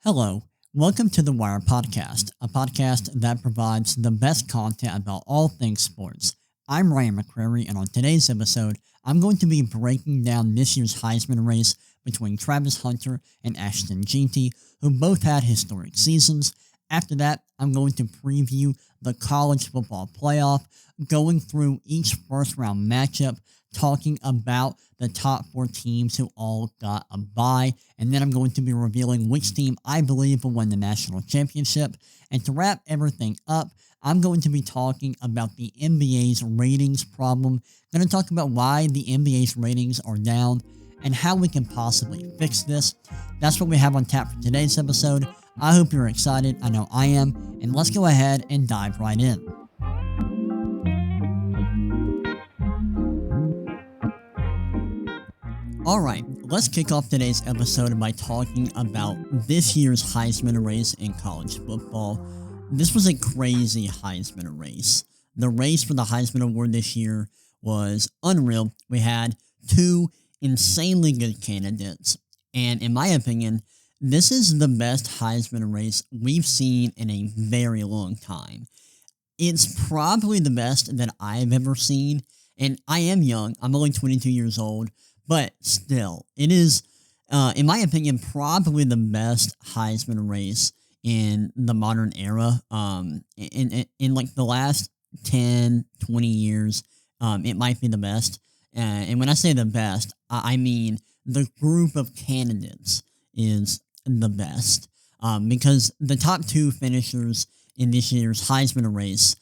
Hello, welcome to the Wire Podcast, a podcast that provides the best content about all things sports. I'm Ryan McCrary, and on today's episode, I'm going to be breaking down this year's Heisman race between Travis Hunter and Ashton Jeanty, who both had historic seasons. After that, I'm going to preview the college football playoff, going through each first-round matchup, talking about the top four teams who all got a bye, and then I'm going to be revealing which team I believe will win the national championship. And to wrap everything up, I'm going to be talking about the NBA's ratings problem. I'm going to talk about why the NBA's ratings are down and how we can possibly fix this. That's what we have on tap for today's episode. I hope you're excited. I know I am. And let's go ahead and dive right in. Alright, let's kick off today's episode by talking about this year's Heisman race in college football. This was a crazy Heisman race. The race for the Heisman Award this year was unreal. We had two insanely good candidates, and in my opinion, this is the best Heisman race we've seen in a very long time. It's probably the best that I've ever seen, and I am young. I'm only 22 years old. But still, it is, in my opinion, probably the best Heisman race in the modern era. In like the last 10, 20 years, it might be the best. And when I say the best, I mean the group of candidates is the best. Because the top two finishers in this year's Heisman race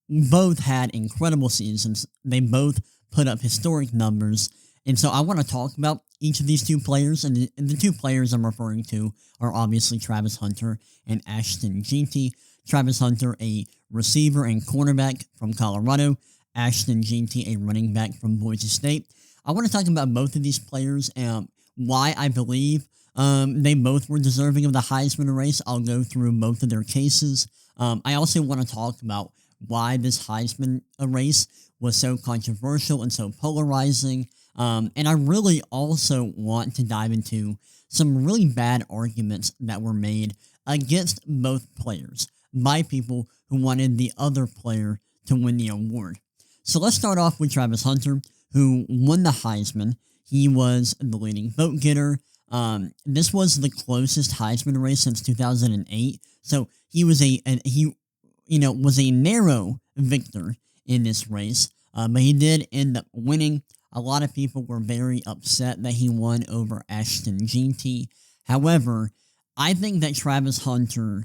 both had incredible seasons. They both put up historic numbers. And so I want to talk about each of these two players, and the two players I'm referring to are obviously Travis Hunter and Ashton Jeanty. Travis Hunter, a receiver and cornerback from Colorado. Ashton Jeanty, a running back from Boise State. I want to talk about both of these players and why I believe they both were deserving of the Heisman race. I'll go through both of their cases. I also want to talk about why this Heisman race was so controversial and so polarizing. And I really also want to dive into some really bad arguments that were made against both players by people who wanted the other player to win the award. So let's start off with Travis Hunter, who won the Heisman. He was the leading vote getter. This was the closest Heisman race since 2008. So he was was a narrow victor in this race, but he did end up winning. A lot of people were very upset that he won over Ashton Jeanty. However, I think that Travis Hunter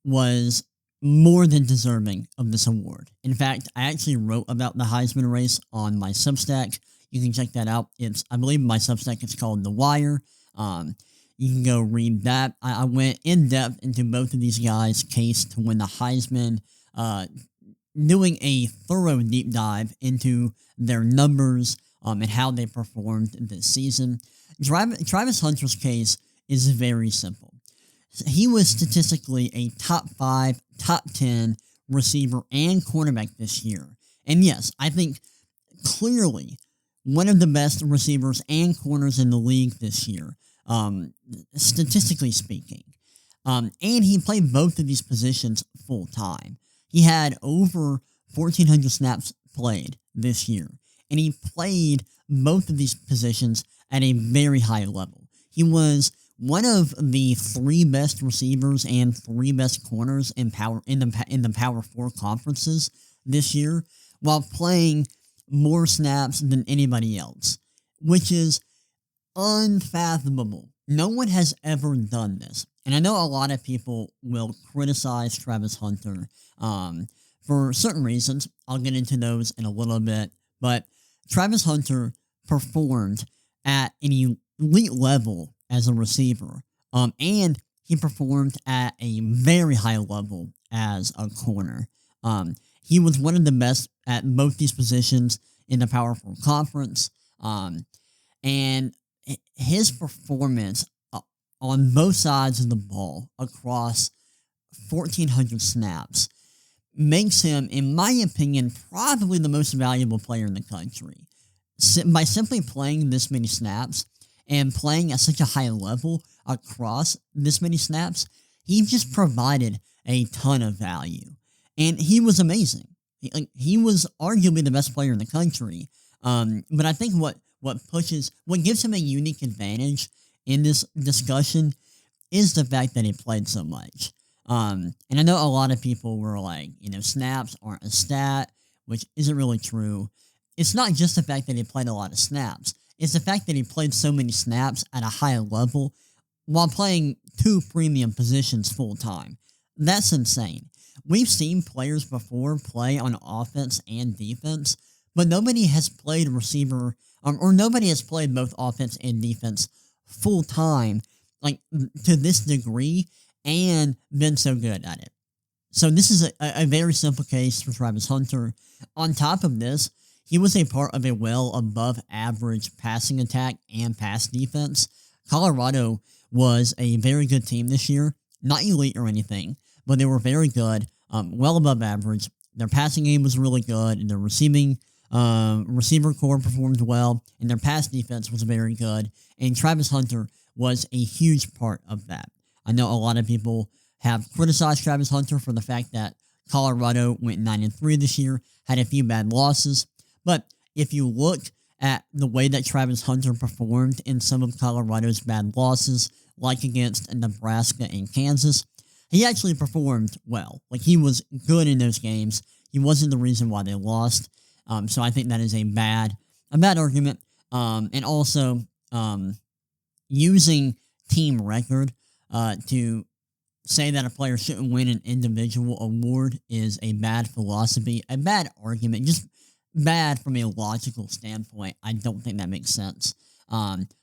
was more than deserving of this award. In fact, I actually wrote about the Heisman race on my Substack. You can check that out. I believe my Substack is called The Wire. You can go read that. I went in depth into both of these guys' case to win the Heisman, doing a thorough deep dive into their numbers, and how they performed this season. Travis Hunter's case is very simple. He was statistically a top 5, top 10 receiver and cornerback this year. And yes, I think clearly one of the best receivers and corners in the league this year, statistically speaking. And he played both of these positions full time. He had over 1,400 snaps played this year. And he played both of these positions at a very high level. He was one of the 3 best receivers and 3 best corners in the Power 4 conferences this year, while playing more snaps than anybody else, which is unfathomable. No one has ever done this. And I know a lot of people will criticize Travis Hunter for certain reasons. I'll get into those in a little bit, but Travis Hunter performed at an elite level as a receiver, and he performed at a very high level as a corner. He was one of the best at both these positions in the Power 4 Conference, and his performance on both sides of the ball across 1,400 snaps makes him, in my opinion, probably the most valuable player in the country. By simply playing this many snaps and playing at such a high level, across this many snaps, he just provided a ton of value. And he was amazing. He was arguably the best player in the country. But I think what gives him a unique advantage in this discussion is the fact that he played so much. And I know a lot of people were like, snaps aren't a stat, which isn't really true. It's not just the fact that he played a lot of snaps. It's the fact that he played so many snaps at a high level while playing 2 premium positions full time. That's insane. We've seen players before play on offense and defense, but nobody has played receiver, or nobody has played both offense and defense full time, to this degree, and been so good at it. So this is a very simple case for Travis Hunter. On top of this, he was a part of a well above average passing attack and pass defense. Colorado was a very good team this year, not elite or anything, but they were very good, well above average. Their passing game was really good, and their receiver core performed well, and their pass defense was very good, and Travis Hunter was a huge part of that. I know a lot of people have criticized Travis Hunter for the fact that Colorado went 9-3 this year, had a few bad losses, but if you look at the way that Travis Hunter performed in some of Colorado's bad losses, like against Nebraska and Kansas, he actually performed well. He was good in those games. He wasn't the reason why they lost. So I think that is a bad argument. And also, using team record to say that a player shouldn't win an individual award is a bad philosophy, a bad argument, just bad from a logical standpoint. I don't think that makes sense.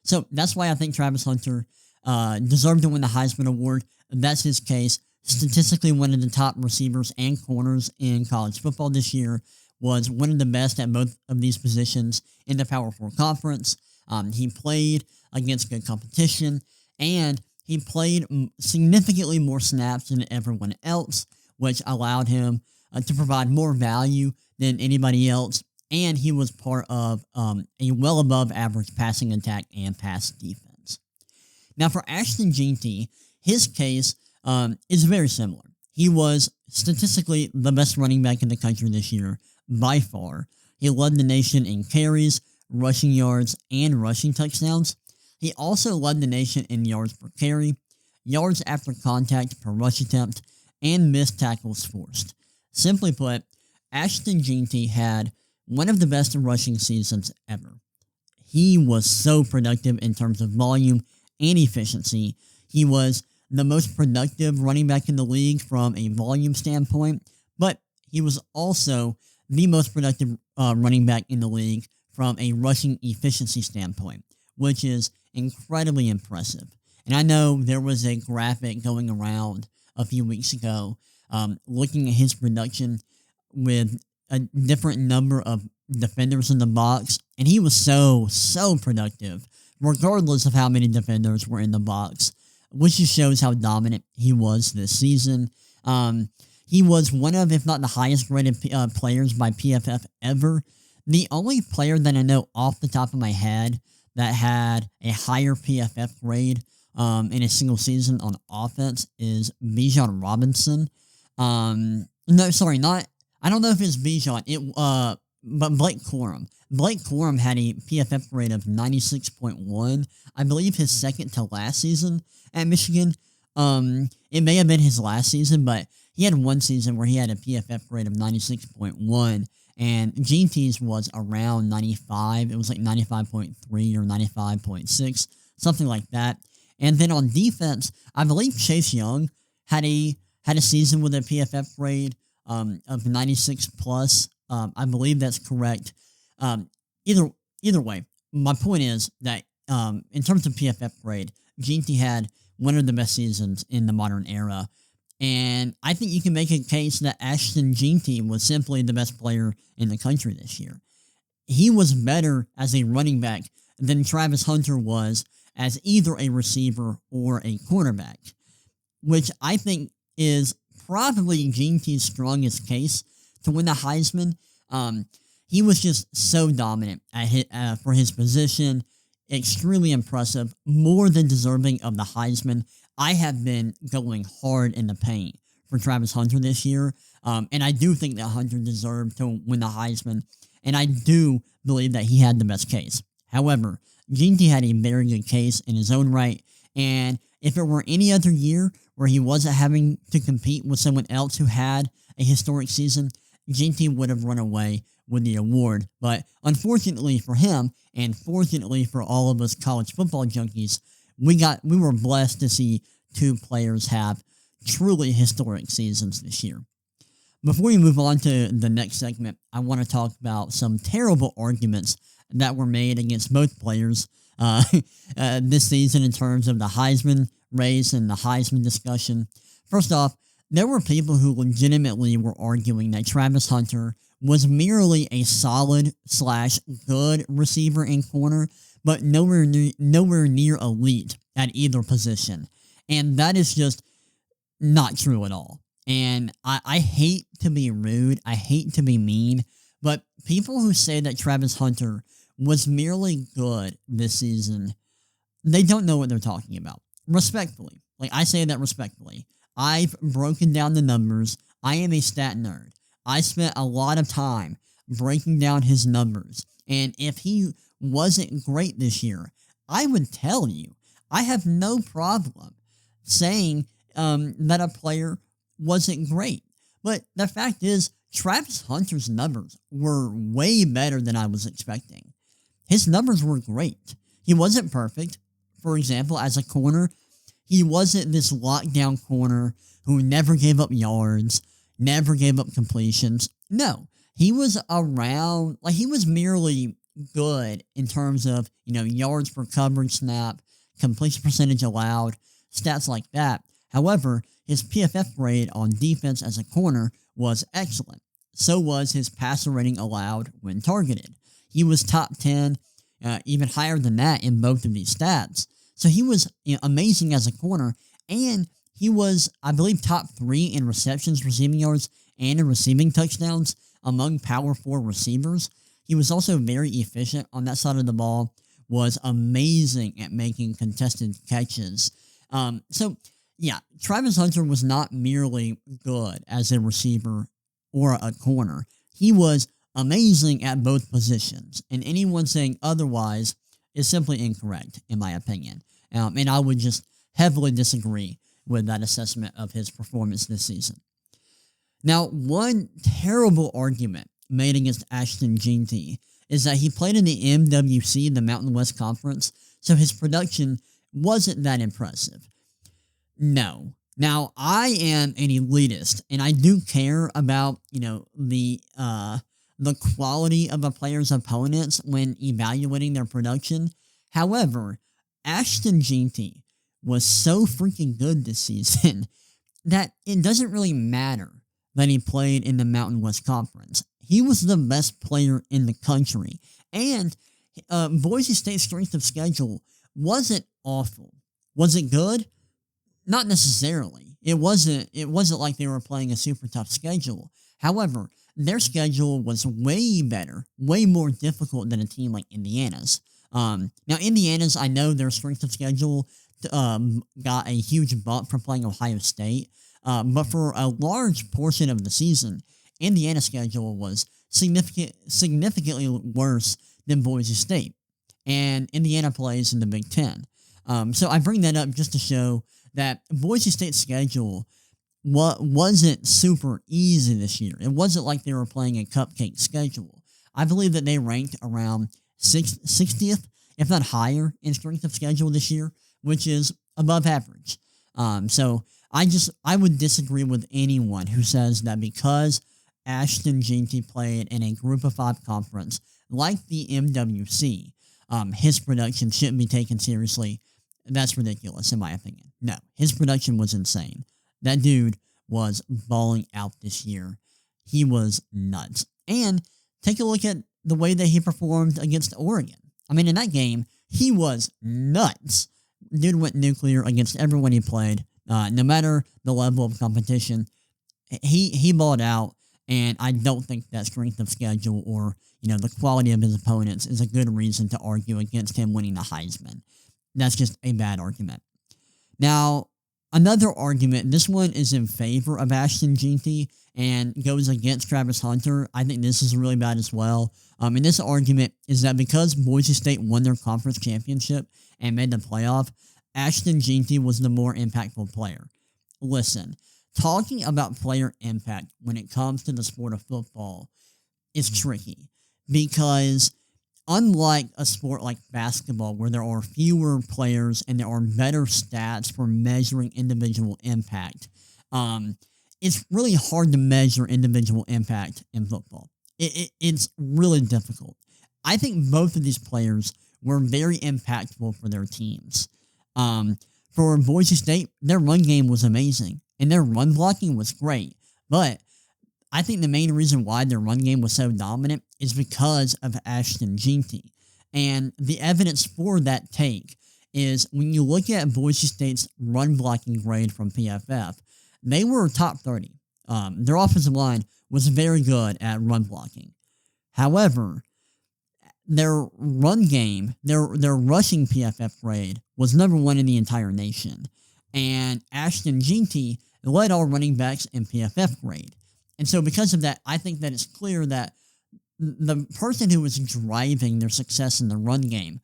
So that's why I think Travis Hunter deserved to win the Heisman Award. That's his case. Statistically, one of the top receivers and corners in college football this year, was one of the best at both of these positions in the Power 4 conference. He played against good competition, and he played significantly more snaps than everyone else, which allowed him to provide more value than anybody else, and he was part of a well above average passing attack and pass defense. Now for Ashton Jeanty, his case is very similar. He was statistically the best running back in the country this year, by far. He led the nation in carries, rushing yards, and rushing touchdowns. He also led the nation in yards per carry, yards after contact per rush attempt, and missed tackles forced. Simply put, Ashton Jeanty had one of the best rushing seasons ever. He was so productive in terms of volume and efficiency. He was the most productive running back in the league from a volume standpoint, but he was also the most productive running back in the league from a rushing efficiency standpoint, which is incredibly impressive. And I know there was a graphic going around a few weeks ago looking at his production with a different number of defenders in the box, and he was so productive, regardless of how many defenders were in the box, which just shows how dominant he was this season. He was one of, if not the highest rated players by PFF ever. The only player that I know off the top of my head that had a higher PFF grade in a single season on offense is Bijan Robinson. No, sorry, not. I don't know if it's Bijan. But Blake Corum. Blake Corum had a PFF grade of 96.1. I believe his second to last season at Michigan. It may have been his last season, but he had one season where he had a PFF grade of 96.1, and Jeanty's was around 95. It was like 95.3 or 95.6, something like that. And then on defense, I believe Chase Young had a season with a PFF grade of 96 plus. I believe that's correct. Either way, my point is that in terms of PFF grade, Jeanty had one of the best seasons in the modern era. And I think you can make a case that Ashton Jeanty was simply the best player in the country this year. He was better as a running back than Travis Hunter was as either a receiver or a quarterback, which I think is probably Jeanty's strongest case to win the Heisman. He was just so dominant for his position. extremely impressive, more than deserving of the Heisman. I have been going hard in the paint for Travis Hunter this year, and I do think that Hunter deserved to win the Heisman, and I do believe that he had the best case. However, Ginty had a very good case in his own right, and if it were any other year where he wasn't having to compete with someone else who had a historic season, Ginty would have run away with the award. But unfortunately for him, and fortunately for all of us college football junkies, we were blessed to see two players have truly historic seasons this year. Before we move on to the next segment, I want to talk about some terrible arguments that were made against both players this season in terms of the Heisman race and the Heisman discussion. First off, there were people who legitimately were arguing that Travis Hunter was merely a solid/good receiver and corner, but nowhere near elite at either position. And that is just not true at all. And I hate to be rude, I hate to be mean, but people who say that Travis Hunter was merely good this season, they don't know what they're talking about. Respectfully. Like, I say that respectfully. I've broken down the numbers. I am a stat nerd. I spent a lot of time breaking down his numbers. And if he wasn't great this year, I would tell you. I have no problem saying that a player wasn't great. But the fact is, Travis Hunter's numbers were way better than I was expecting. His numbers were great. He wasn't perfect. For example, as a corner, he wasn't this lockdown corner who never gave up yards, never gave up completions. No, he was around, like, he was merely good in terms of, yards per coverage snap, completion percentage allowed, stats like that. However, his PFF grade on defense as a corner was excellent. So was his passer rating allowed when targeted. He was top 10, even higher than that in both of these stats. So he was amazing as a corner, and he was, I believe, top 3 in receptions, receiving yards, and in receiving touchdowns among Power 4 receivers. He was also very efficient on that side of the ball, was amazing at making contested catches. Travis Hunter was not merely good as a receiver or a corner. He was amazing at both positions, and anyone saying otherwise is simply incorrect, in my opinion. And I would just heavily disagree with that assessment of his performance this season. Now, one terrible argument made against Ashton Ginty is that he played in the MWC, the Mountain West Conference, so his production wasn't that impressive. No. Now, I am an elitist, and I do care about, the quality of a player's opponents when evaluating their production. However, Ashton Ginty was so freaking good this season that it doesn't really matter that he played in the Mountain West Conference. He was the best player in the country, and Boise State's strength of schedule wasn't awful. Was it good? Not necessarily. It wasn't like they were playing a super tough schedule. However, their schedule was way better, way more difficult than a team like Indiana's. Now, Indiana's, I know their strength of schedule got a huge bump from playing Ohio State, but for a large portion of the season, Indiana's schedule was significantly worse than Boise State, and Indiana plays in the Big Ten. So I bring that up just to show that Boise State's schedule wasn't super easy this year. It wasn't like they were playing a cupcake schedule. I believe that they ranked around 60th, if not higher, in strength of schedule this year, which is above average. So I would disagree with anyone who says that because Ashton Ginty played in a Group of 5 conference like the MWC, his production shouldn't be taken seriously. That's ridiculous, in my opinion. No, his production was insane. That dude was balling out this year. He was nuts. And take a look at the way that he performed against Oregon. I mean, in that game, he was nuts. Dude went nuclear against everyone he played. No matter the level of competition, he balled out. And I don't think that strength of schedule or, the quality of his opponents is a good reason to argue against him winning the Heisman. That's just a bad argument. Now, another argument, this one is in favor of Ashton Jeanty and goes against Travis Hunter. I think this is really bad as well. And this argument is that because Boise State won their conference championship and made the playoff, Ashton Jeanty was the more impactful player. Listen, talking about player impact when it comes to the sport of football is tricky because unlike a sport like basketball where there are fewer players and there are better stats for measuring individual impact, it's really hard to measure individual impact in football. It's really difficult. I think both of these players were very impactful for their teams. For Boise State, their run game was amazing, and their run blocking was great. But I think the main reason why their run game was so dominant is because of Ashton Jeanty. And the evidence for that take is when you look at Boise State's run blocking grade from PFF, they were top 30. Their offensive line was very good at run blocking. However, their run game, their rushing PFF grade was number 1 in the entire nation. And Ashton Jeanty led all running backs in PFF grade. And so because of that, I think that it's clear that the person who was driving their success in the run game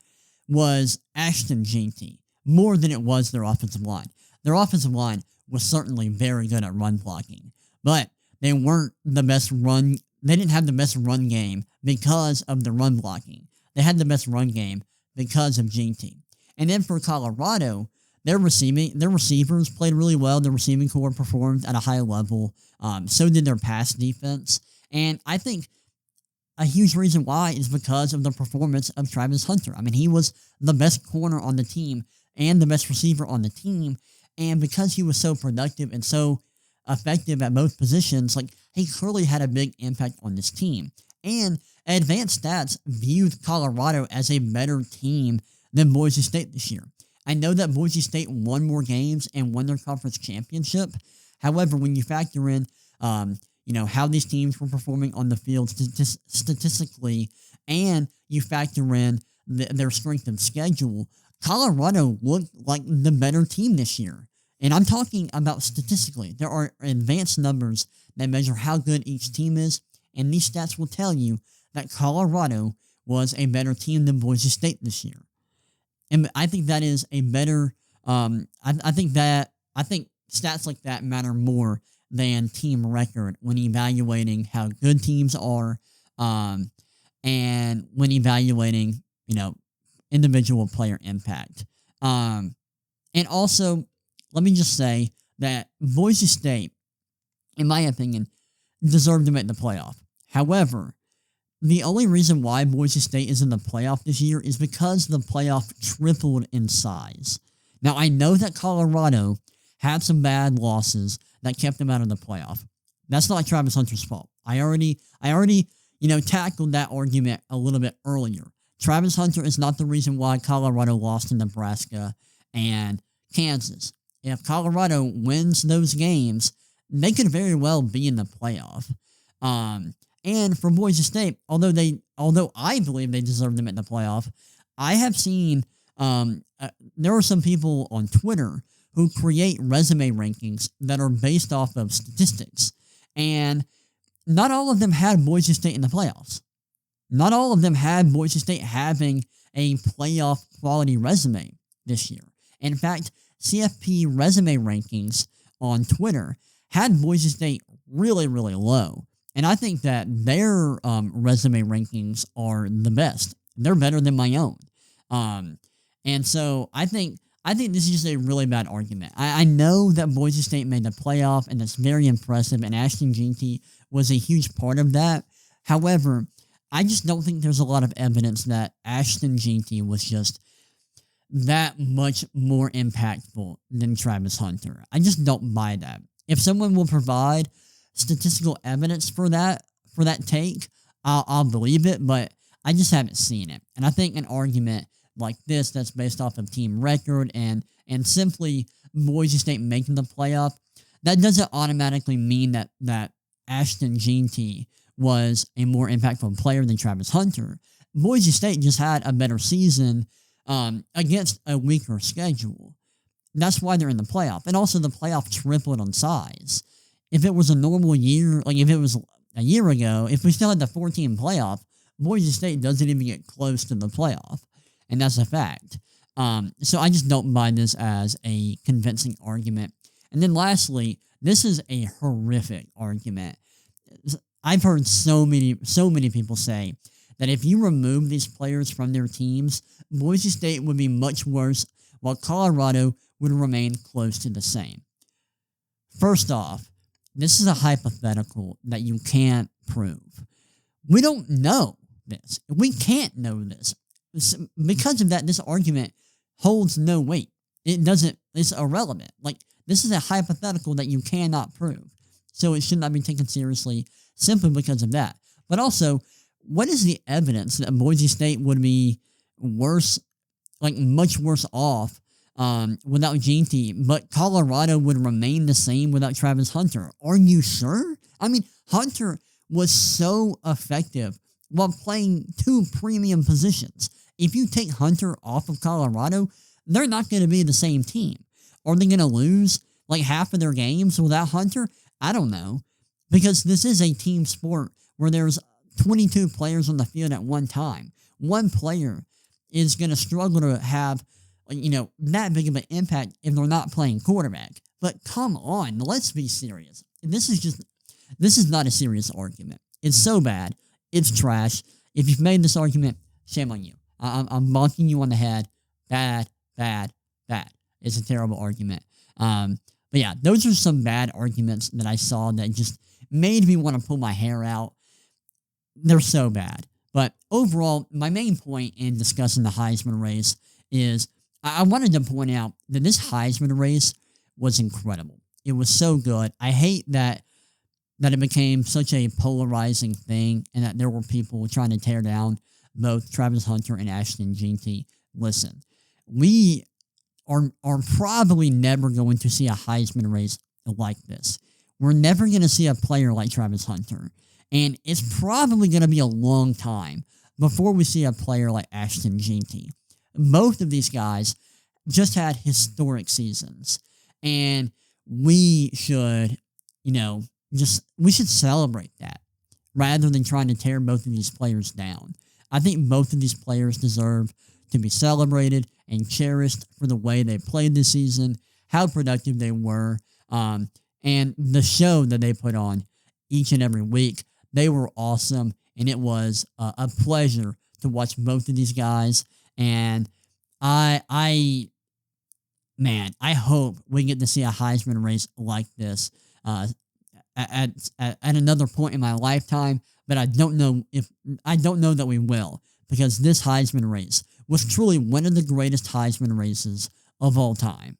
was Ashton Jeanty more than it was their offensive line. Their offensive line was certainly very good at run blocking, but they weren't the best run. They didn't have the best run game because of the run blocking. They had the best run game because of Jeanty. And then for Colorado, their receivers played really well. Their receiving core performed at a high level. So did their pass defense. And I think a huge reason why is because of the performance of Travis Hunter. I mean, he was the best corner on the team and the best receiver on the team. And because he was so productive and so effective at both positions, he clearly had a big impact on this team. And Advanced Stats viewed Colorado as a better team than Boise State this year. I know that Boise State won more games and won their conference championship. However, when you factor in, how these teams were performing on the field statistically, and you factor in their strength of schedule, Colorado looked like the better team this year. And I'm talking about statistically. There are advanced numbers that measure how good each team is, and these stats will tell you that Colorado was a better team than Boise State this year. And I think that is a better. I think stats like that matter more than team record when evaluating how good teams are, and when evaluating individual player impact. And also, let me just say that Boise State, in my opinion, deserved to make the playoff. However, the only reason why Boise State is in the playoff this year is because the playoff tripled in size. Now, I know that Colorado had some bad losses that kept them out of the playoff. That's not Travis Hunter's fault. I already tackled that argument a little bit earlier. Travis Hunter is not the reason why Colorado lost to Nebraska and Kansas. If Colorado wins those games, they could very well be in the playoff. And for Boise State, although I believe they deserve them at the playoff, I have seen there are some people on Twitter who create resume rankings that are based off of statistics, and not all of them had Boise State in the playoffs. Not all of them had Boise State having a playoff quality resume this year. In fact, CFP resume rankings on Twitter had Boise State really, really low. And I think that their resume rankings are the best. They're better than my own. And so I think this is just a really bad argument. I know that Boise State made the playoff, and that's very impressive, and Ashton Jeanty was a huge part of that. However, I just don't think there's a lot of evidence that Ashton Jeanty was just that much more impactful than Travis Hunter. I just don't buy that. If someone will provide statistical evidence for that take, I'll believe it, but I just haven't seen it. And I think an argument like this that's based off of team record and simply Boise State making the playoff, that doesn't automatically mean that Ashton Jeanty was a more impactful player than Travis Hunter. Boise State just had a better season against a weaker schedule. That's why they're in the playoff. And also the playoff tripled on size. If it was a normal year, like if it was a year ago, if we still had the 14 playoff, Boise State doesn't even get close to the playoff. And that's a fact. So I just don't buy this as a convincing argument. And then lastly, this is a horrific argument. I've heard so many people say that if you remove these players from their teams, Boise State would be much worse, while Colorado would remain close to the same. First off, this is a hypothetical that you can't prove. We don't know this. We can't know this. Because of that, this argument holds no weight. It's irrelevant. Like, this is a hypothetical that you cannot prove. So it should not be taken seriously simply because of that. But also, what is the evidence that Boise State would be worse, like much worse off without Jeanty, but Colorado would remain the same without Travis Hunter? Are you sure? I mean, Hunter was so effective while playing two premium positions. If you take Hunter off of Colorado, they're not going to be the same team. Are they going to lose like half of their games without Hunter? I don't know. Because this is a team sport where there's 22 players on the field at one time. One player is going to struggle to have, that big of an impact if they're not playing quarterback. But come on, let's be serious. This is not a serious argument. It's so bad. It's trash. If you've made this argument, shame on you. I'm bonking you on the head. Bad. It's a terrible argument. But yeah, those are some bad arguments that I saw that just made me want to pull my hair out. They're so bad. But overall, my main point in discussing the Heisman race is I wanted to point out that this Heisman race was incredible. It was so good. I hate that it became such a polarizing thing and that there were people trying to tear down both Travis Hunter and Ashton Jeanty. Listen, we are probably never going to see a Heisman race like this. We're never going to see a player like Travis Hunter. And it's probably going to be a long time before we see a player like Ashton Jeanty. Both of these guys just had historic seasons. And we should, we should celebrate that rather than trying to tear both of these players down. I think both of these players deserve to be celebrated and cherished for the way they played this season, how productive they were, and the show that they put on each and every week. They were awesome, and it was a pleasure to watch both of these guys. And I hope we get to see a Heisman race like this at another point in my lifetime. But I don't know that we will, because this Heisman race was truly one of the greatest Heisman races of all time.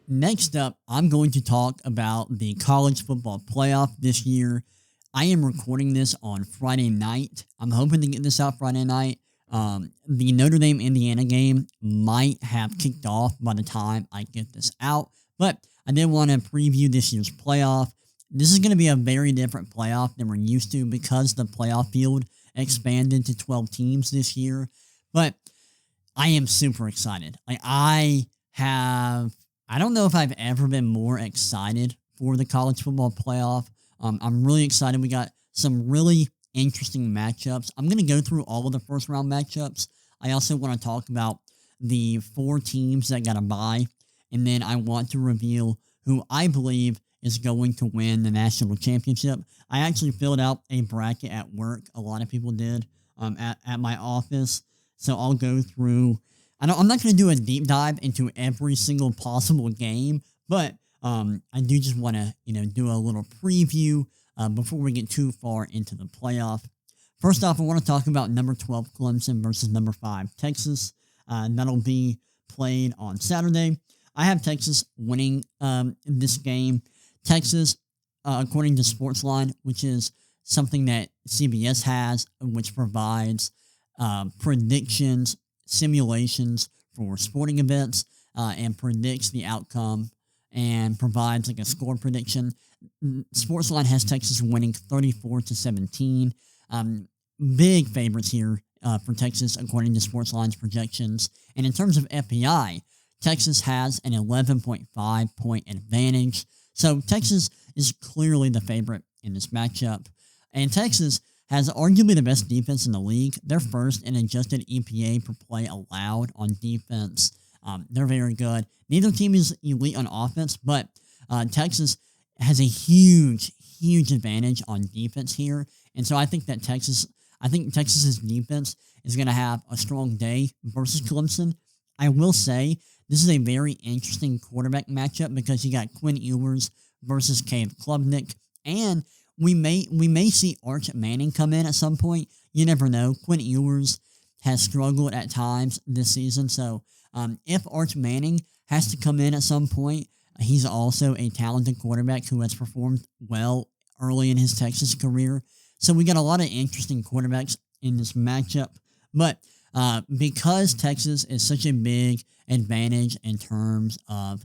Next up, I'm going to talk about the college football playoff this year. I am recording this on Friday night. I'm hoping to get this out Friday night. The Notre Dame-Indiana game might have kicked off by the time I get this out, but I did want to preview this year's playoff. This is going to be a very different playoff than we're used to because the playoff field expanded to 12 teams this year, but I am super excited. I don't know if I've ever been more excited for the college football playoff. I'm really excited. We got some really interesting matchups. I'm going to go through all of the first round matchups. I also want to talk about the 4 teams that got a bye, and then I want to reveal who I believe is going to win the national championship. I actually filled out a bracket at work. A lot of people did at my office. So I'll go through. I'm not going to do a deep dive into every single possible game, but I do just want to do a little preview before we get too far into the playoff. First off, I want to talk about number 12 Clemson versus number 5 Texas. That'll be played on Saturday. I have Texas winning this game. Texas, according to Sportsline, which is something that CBS has, which provides predictions, simulations for sporting events, and predicts the outcome and provides like a score prediction. Sportsline has Texas winning 34-17. Big favorites here for Texas according to Sportsline's projections. And in terms of FPI, Texas has an 11.5 point advantage. So Texas is clearly the favorite in this matchup. And Texas has arguably the best defense in the league. They're first in adjusted EPA per play allowed on defense. They're very good. Neither team is elite on offense, but Texas has a huge advantage on defense here. And so I think Texas's defense is going to have a strong day versus Clemson. I will say this is a very interesting quarterback matchup because you got Quinn Ewers versus Caleb Klubnik, and we may see Arch Manning come in at some point. You never know. Quinn Ewers has struggled at times this season, so if Arch Manning has to come in at some point, he's also a talented quarterback who has performed well early in his Texas career. So we got a lot of interesting quarterbacks in this matchup, but because Texas is such a big advantage in terms of,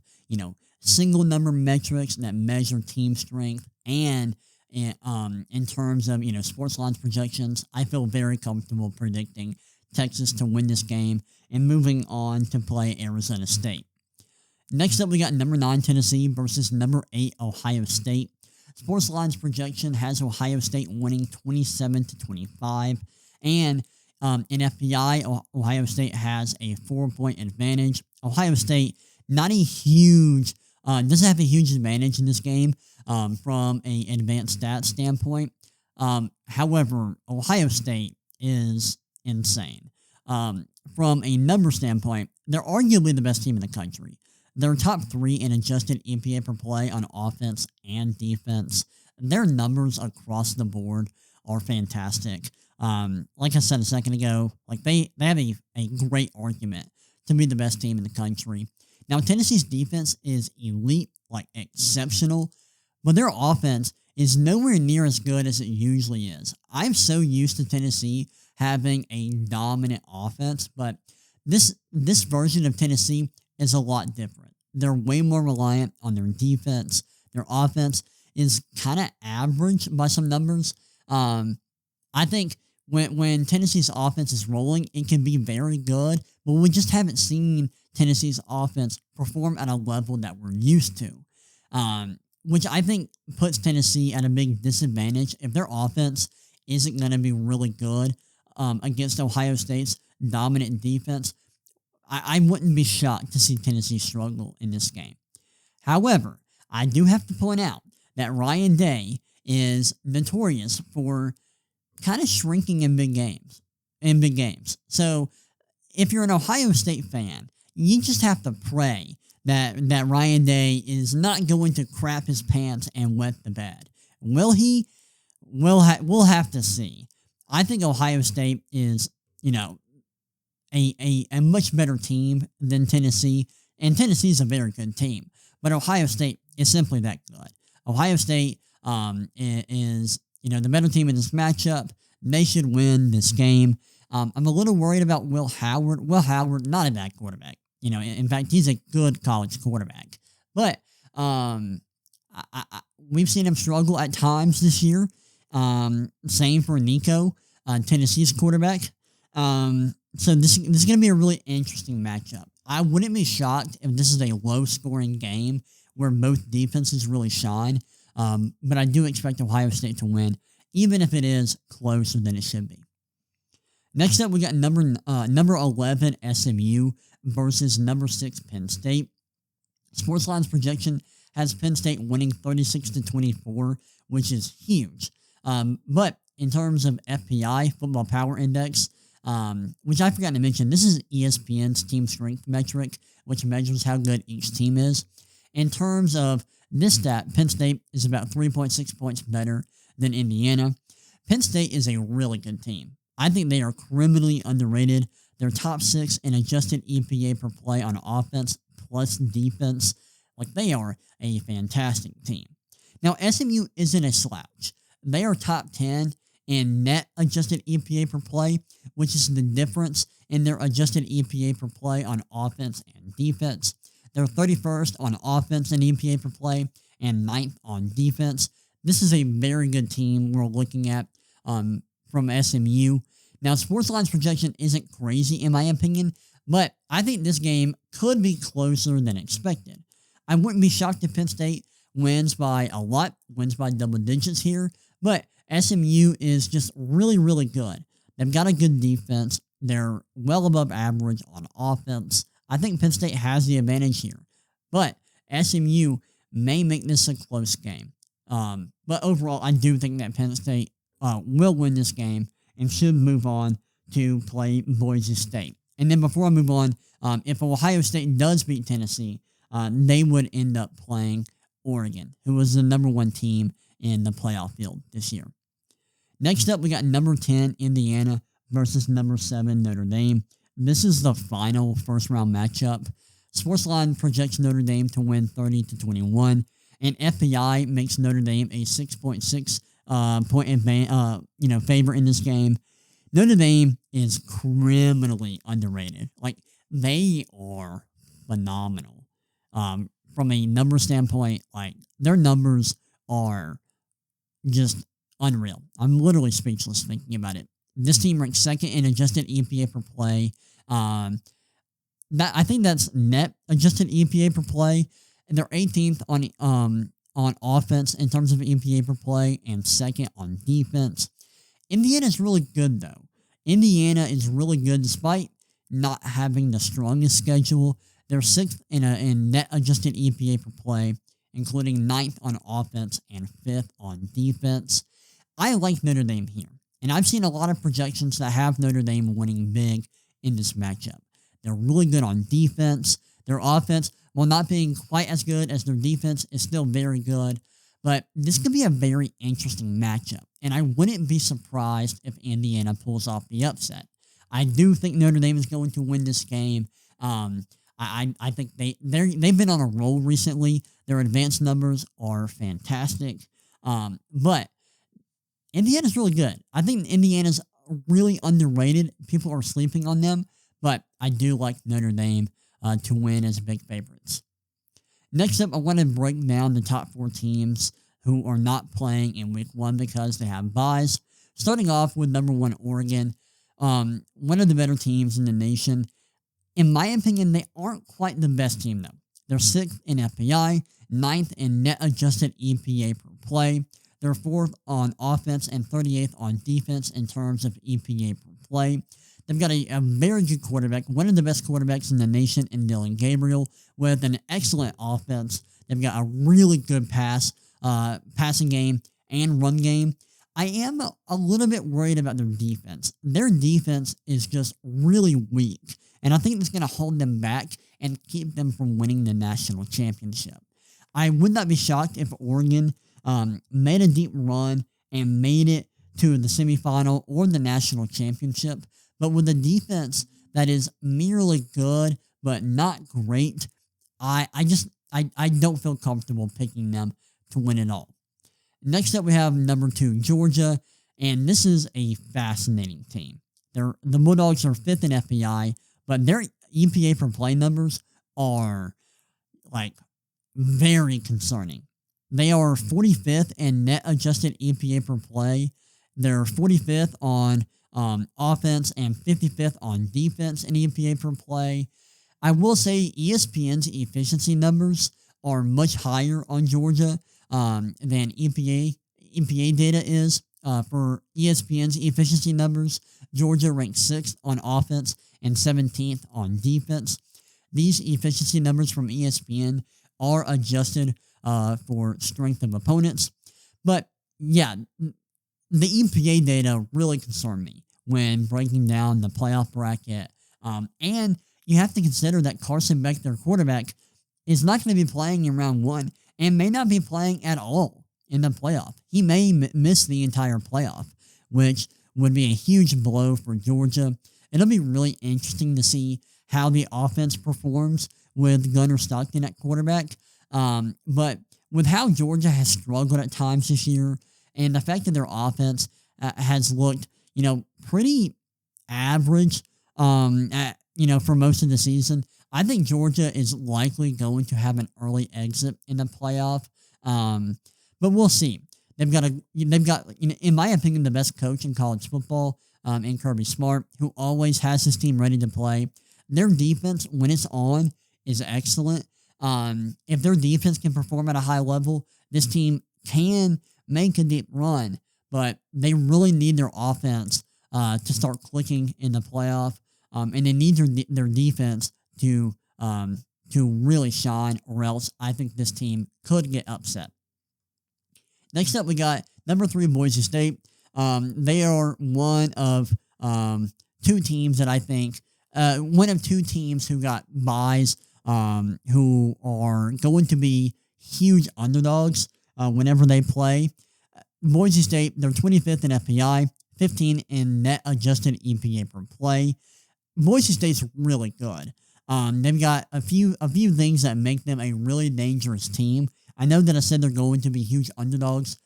single number metrics that measure team strength and in terms of, Sportsline's projections, I feel very comfortable predicting Texas to win this game and moving on to play Arizona State. Next up, we got number 9 Tennessee versus number 8 Ohio State. Sportsline's projection has Ohio State winning 27-25, and in FPI, Ohio State has a 4-point advantage. Ohio State doesn't have a huge advantage in this game from an advanced stats standpoint. However, Ohio State is insane. From a number standpoint, they're arguably the best team in the country. They're top 3 in adjusted EPA per play on offense and defense. Their numbers across the board are fantastic. Like I said a second ago, they have a great argument to be the best team in the country. Now, Tennessee's defense is elite, exceptional, but their offense is nowhere near as good as it usually is. I'm so used to Tennessee having a dominant offense, but this version of Tennessee is a lot different. They're way more reliant on their defense. Their offense is kind of average by some numbers. I think when Tennessee's offense is rolling, it can be very good, but we just haven't seen Tennessee's offense perform at a level that we're used to, which I think puts Tennessee at a big disadvantage. If their offense isn't going to be really good against Ohio State's dominant defense, I wouldn't be shocked to see Tennessee struggle in this game. However, I do have to point out that Ryan Day is notorious for kind of shrinking in big games. So if you're an Ohio State fan, you just have to pray that Ryan Day is not going to crap his pants and wet the bed. Will he? We'll have to see. I think Ohio State is, a much better team than Tennessee, and Tennessee is a very good team, but Ohio State is simply that good. Ohio State is the better team in this matchup. They should win this game. I'm a little worried about Will Howard. Will Howard, not a bad quarterback. In fact, he's a good college quarterback. But we've seen him struggle at times this year. Same for Nico, Tennessee's quarterback. So this is going to be a really interesting matchup. I wouldn't be shocked if this is a low-scoring game where both defenses really shine. But I do expect Ohio State to win, even if it is closer than it should be. Next up, we got number 11 SMU versus number 6 Penn State. Sportsline's projection has Penn State winning 36-24, which is huge. But in terms of FPI, Football Power Index, which I forgot to mention, this is ESPN's team strength metric, which measures how good each team is. In terms of this stat, Penn State is about 3.6 points better than Indiana. Penn State is a really good team. I think they are criminally underrated. They're top 6 in adjusted EPA per play on offense plus defense. They are a fantastic team. Now, SMU isn't a slouch. They are top 10 in net adjusted EPA per play, which is the difference in their adjusted EPA per play on offense and defense. They're 31st on offense and EPA per play, and 9th on defense. This is a very good team we're looking at from SMU. Now, Sportsline's projection isn't crazy in my opinion, but I think this game could be closer than expected. I wouldn't be shocked if Penn State wins by a lot, wins by double digits here, but SMU is just really, really good. They've got a good defense. They're well above average on offense. I think Penn State has the advantage here, but SMU may make this a close game. But overall, I do think that Penn State will win this game and should move on to play Boise State. And then before I move on, if Ohio State does beat Tennessee, they would end up playing Oregon, who was the number 1 team in the playoff field this year. Next up, we got number 10 Indiana versus number 7 Notre Dame. This is the final first-round matchup. Sportsline projects Notre Dame to win 30-21, and FPI makes Notre Dame a 6.6 point favor in this game. Notre Dame is criminally underrated. Like, they are phenomenal. From a number standpoint, like, their numbers are just unreal. I'm literally speechless thinking about it. This team ranks 2nd in adjusted EPA per play. I think that's net adjusted EPA per play. And they're 18th on offense in terms of EPA per play and 2nd on defense. Indiana is really good, though. Indiana is really good despite not having the strongest schedule. They're 6th in net adjusted EPA per play, including 9th on offense and 5th on defense. I like Notre Dame here, and I've seen a lot of projections that have Notre Dame winning big in this matchup. They're really good on defense. Their offense, while not being quite as good as their defense, is still very good. But this could be a very interesting matchup, and I wouldn't be surprised if Indiana pulls off the upset. I do think Notre Dame is going to win this game. I think they've been on a roll recently. Their advanced numbers are fantastic. But Indiana's really good. I think Indiana's really underrated. People are sleeping on them, but I do like Notre Dame to win as big favorites. Next up, I want to break down the top 4 teams who are not playing in Week 1 because they have buys. Starting off with number 1, Oregon, one of the better teams in the nation. In my opinion, they aren't quite the best team, though. They're 6th in FPI, 9th in net adjusted EPA per play. They're 4th on offense and 38th on defense in terms of EPA per play. They've got a very good quarterback, one of the best quarterbacks in the nation in Dylan Gabriel, with an excellent offense. They've got a really good passing game and run game. I am a little bit worried about their defense. Their defense is just really weak, and I think it's going to hold them back and keep them from winning the national championship. I would not be shocked if Oregon made a deep run and made it to the semifinal or the national championship, but with a defense that is merely good but not great, I don't feel comfortable picking them to win it all. Next up, we have number 2, Georgia, and this is a fascinating team. The Bulldogs are 5th in FPI, but their EPA per play numbers are, like, very concerning. They are 45th in net adjusted EPA per play. They're 45th on offense and 55th on defense in EPA per play. I will say ESPN's efficiency numbers are much higher on Georgia than EPA data is. For ESPN's efficiency numbers, Georgia ranks 6th on offense and 17th on defense. These efficiency numbers from ESPN are adjusted for strength of opponents. But yeah, the EPA data really concern me when breaking down the playoff bracket. And you have to consider that Carson Beck, their quarterback, is not going to be playing in round 1 and may not be playing at all in the playoff. He may miss the entire playoff, which would be a huge blow for Georgia. It'll be really interesting to see how the offense performs with Gunnar Stockton at quarterback. But with how Georgia has struggled at times this year and the fact that their offense has looked, pretty average, for most of the season, I think Georgia is likely going to have an early exit in the playoff. But we'll see. They've got, in my opinion, the best coach in college football, in Kirby Smart, who always has his team ready to play. Their defense, when it's on, is excellent. If their defense can perform at a high level, this team can make a deep run, but they really need their offense to start clicking in the playoff, and they need their defense to really shine, or else I think this team could get upset. Next up, we got number 3 Boise State. They are one of 2 teams that I think, one of 2 teams who got buys, who are going to be huge underdogs whenever they play. Boise State, they're 25th in FPI, 15 in net adjusted EPA per play. Boise State's really good. They've got a few things that make them a really dangerous team. I know that I said they're going to be huge underdogs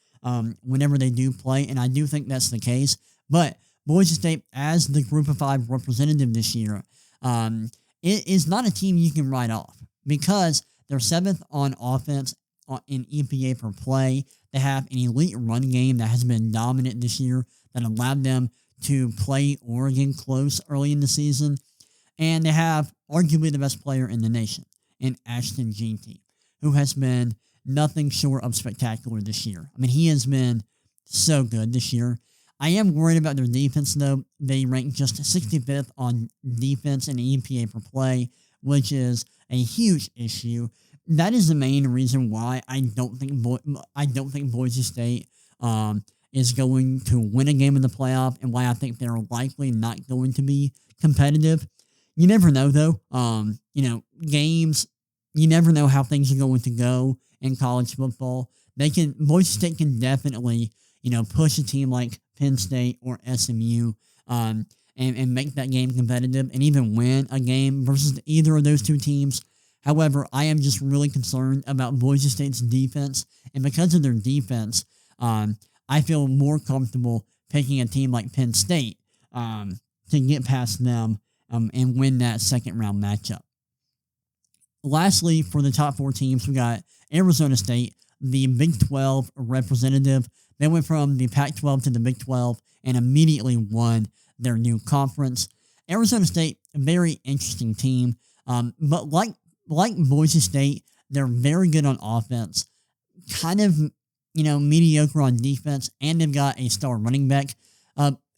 whenever they do play, and I do think that's the case. But Boise State, as the Group of 5 representative this year, it is not a team you can write off because they're 7th on offense in EPA per play. They have an elite run game that has been dominant this year that allowed them to play Oregon close early in the season. And they have arguably the best player in the nation in Ashton Jeanty, who has been nothing short of spectacular this year. I mean, he has been so good this year. I am worried about their defense, though. They rank just 65th on defense and EPA per play, which is a huge issue. That is the main reason why I don't think Boise State is going to win a game in the playoff, and why I think they're likely not going to be competitive. You never know, though. Games, you never know how things are going to go in college football. Boise State can definitely, push a team like Penn State or SMU, and make that game competitive and even win a game versus either of those 2 teams. However, I am just really concerned about Boise State's defense, and because of their defense, I feel more comfortable picking a team like Penn State to get past them and win that second-round matchup. Lastly, for the top 4 teams, we got Arizona State, the Big 12 representative. They went from the Pac-12 to the Big 12 and immediately won their new conference. Arizona State, a very interesting team, but like Boise State, they're very good on offense, kind of, mediocre on defense, and they've got a star running back.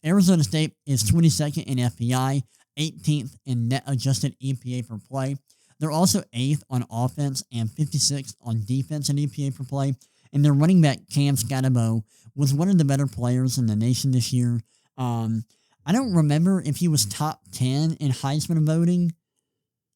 Arizona State is 22nd in FPI, 18th in net adjusted EPA per play. They're also 8th on offense and 56th on defense and EPA per play. And their running back, Cam Scatabo, was one of the better players in the nation this year. I don't remember if he was top 10 in Heisman voting.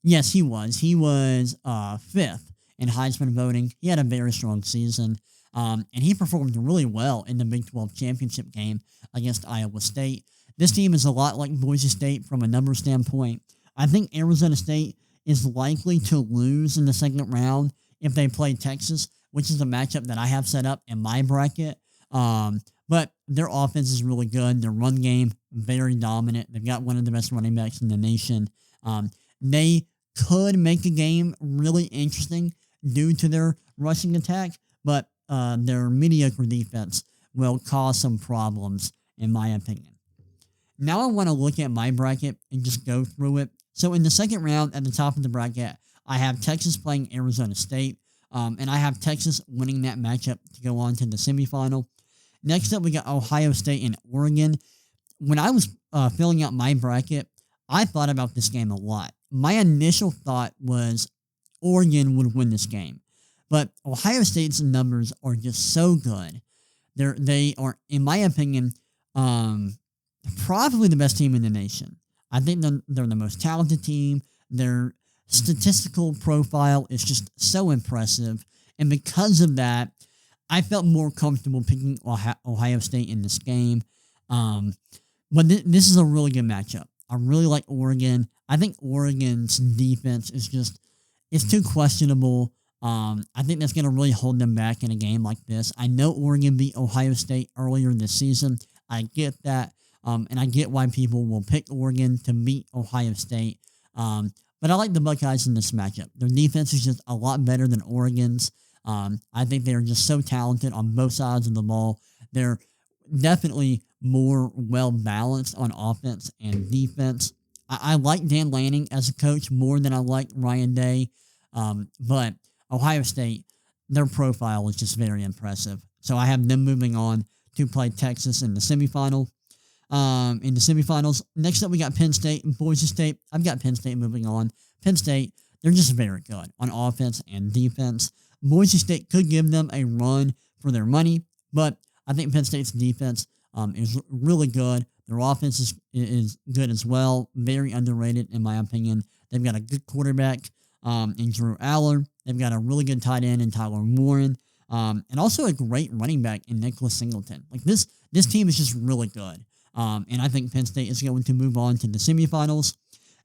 Yes, he was. He was 5th in Heisman voting. He had a very strong season. And he performed really well in the Big 12 championship game against Iowa State. This team is a lot like Boise State from a number standpoint. I think Arizona State is likely to lose in the second round if they play Texas, which is a matchup that I have set up in my bracket. But their offense is really good. Their run game, very dominant. They've got one of the best running backs in the nation. They could make a game really interesting due to their rushing attack, but their mediocre defense will cause some problems, in my opinion. Now I want to look at my bracket and just go through it. So in the second round, at the top of the bracket, I have Texas playing Arizona State, and I have Texas winning that matchup to go on to the semifinal. Next up, we got Ohio State and Oregon. When I was filling out my bracket, I thought about this game a lot. My initial thought was Oregon would win this game, but Ohio State's numbers are just so good. They are, in my opinion, probably the best team in the nation. I think they're the most talented team. Their statistical profile is just so impressive. And because of that, I felt more comfortable picking Ohio State in this game. But this is a really good matchup. I really like Oregon. I think Oregon's defense is it's too questionable. I think that's going to really hold them back in a game like this. I know Oregon beat Ohio State earlier this season. I get that. And I get why people will pick Oregon to beat Ohio State. But I like the Buckeyes in this matchup. Their defense is just a lot better than Oregon's. I think they're just so talented on both sides of the ball. They're definitely more well-balanced on offense and defense. I like Dan Lanning as a coach more than I like Ryan Day, but Ohio State, their profile is just very impressive. So I have them moving on to play Texas in the semifinal. In the semifinals. Next up, we got Penn State and Boise State. I've got Penn State moving on. Penn State, they're just very good on offense and defense. Boise State could give them a run for their money, but I think Penn State's defense is really good. Their offense is good as well. Very underrated, in my opinion. They've got a good quarterback in Drew Aller. They've got a really good tight end in Tyler Warren. And also a great running back in Nicholas Singleton. Like this team is just really good. And I think Penn State is going to move on to the semifinals.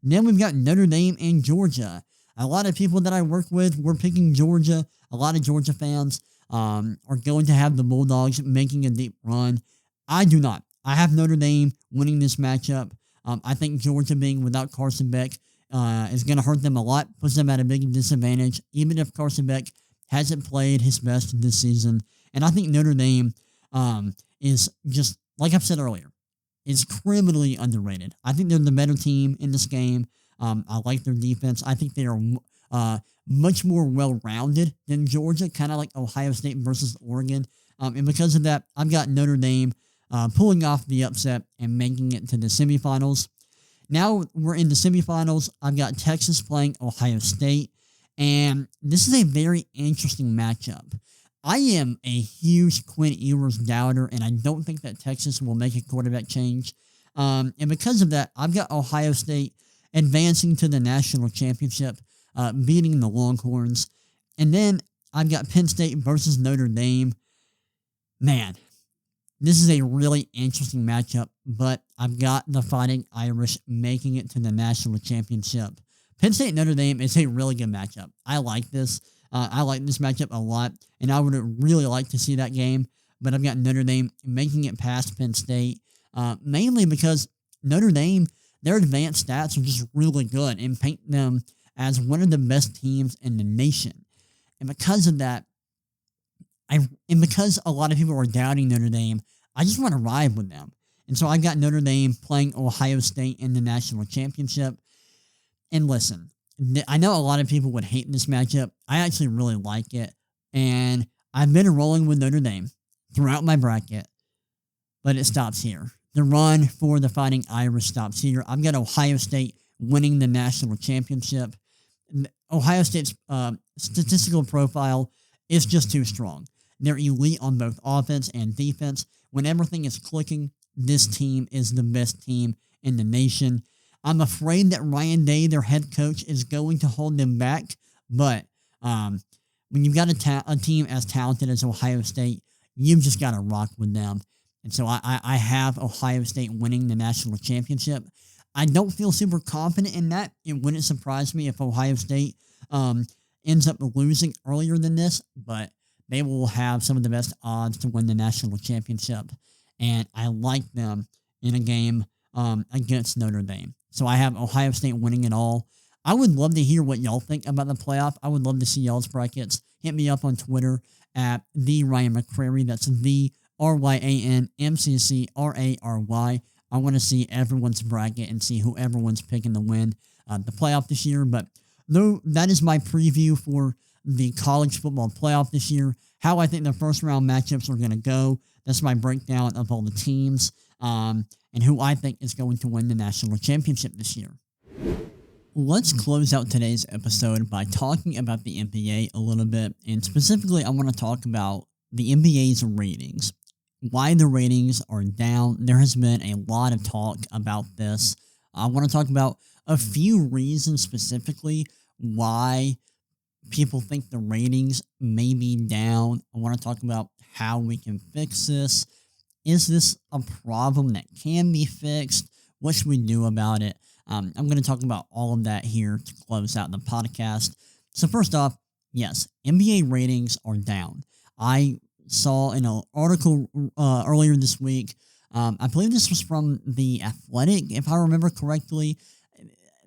Then we've got Notre Dame and Georgia. A lot of people that I work with were picking Georgia. A lot of Georgia fans are going to have the Bulldogs making a deep run. I do not. I have Notre Dame winning this matchup. I think Georgia being without Carson Beck is going to hurt them a lot, puts them at a big disadvantage, even if Carson Beck hasn't played his best this season. And I think Notre Dame is just, like I've said earlier, is criminally underrated. I think they're the better team in this game. I like their defense. I think they are much more well-rounded than Georgia, kind of like Ohio State versus Oregon. And because of that, I've got Notre Dame pulling off the upset and making it to the semifinals. Now we're in the semifinals. I've got Texas playing Ohio State, and this is a very interesting matchup. I am a huge Quinn Ewers doubter, and I don't think that Texas will make a quarterback change. And because of that, I've got Ohio State advancing to the national championship, beating the Longhorns. And then I've got Penn State versus Notre Dame. Man, this is a really interesting matchup, but I've got the Fighting Irish making it to the national championship. Penn State Notre Dame is a really good matchup. I like this. I like this matchup a lot, and I would really like to see that game, but I've got Notre Dame making it past Penn State, mainly because Notre Dame, their advanced stats are just really good and paint them as one of the best teams in the nation. And because of that, because a lot of people are doubting Notre Dame, I just want to ride with them. And so I've got Notre Dame playing Ohio State in the national championship. And listen, I know a lot of people would hate this matchup. I actually really like it. And I've been rolling with Notre Dame throughout my bracket, but it stops here. The run for the Fighting Irish stops here. I've got Ohio State winning the national championship. Ohio State's statistical profile is just too strong. They're elite on both offense and defense. When everything is clicking, this team is the best team in the nation. I'm afraid that Ryan Day, their head coach, is going to hold them back. But when you've got a team as talented as Ohio State, you've just got to rock with them. And so I have Ohio State winning the national championship. I don't feel super confident in that. It wouldn't surprise me if Ohio State ends up losing earlier than this, but they will have some of the best odds to win the national championship. And I like them in a game against Notre Dame. So I have Ohio State winning it all. I would love to hear what y'all think about the playoff. I would love to see y'all's brackets. Hit me up on Twitter at the Ryan McCrary. That's the RyanMCCRary. I want to see everyone's bracket and see who everyone's picking to win the playoff this year. But though that is my preview for the college football playoff this year, how I think the first round matchups are going to go. That's my breakdown of all the teams and who I think is going to win the national championship this year. Let's close out today's episode by talking about the NBA a little bit, and specifically I want to talk about the NBA's ratings. Why the ratings are down. There has been a lot of talk about this. I want to talk about a few reasons specifically why people think the ratings may be down. I want to talk about how we can fix this. Is this a problem that can be fixed? What should we do about it? I'm going to talk about all of that here to close out the podcast. So first off, yes, NBA ratings are down. I saw in an article earlier this week, I believe this was from The Athletic, if I remember correctly.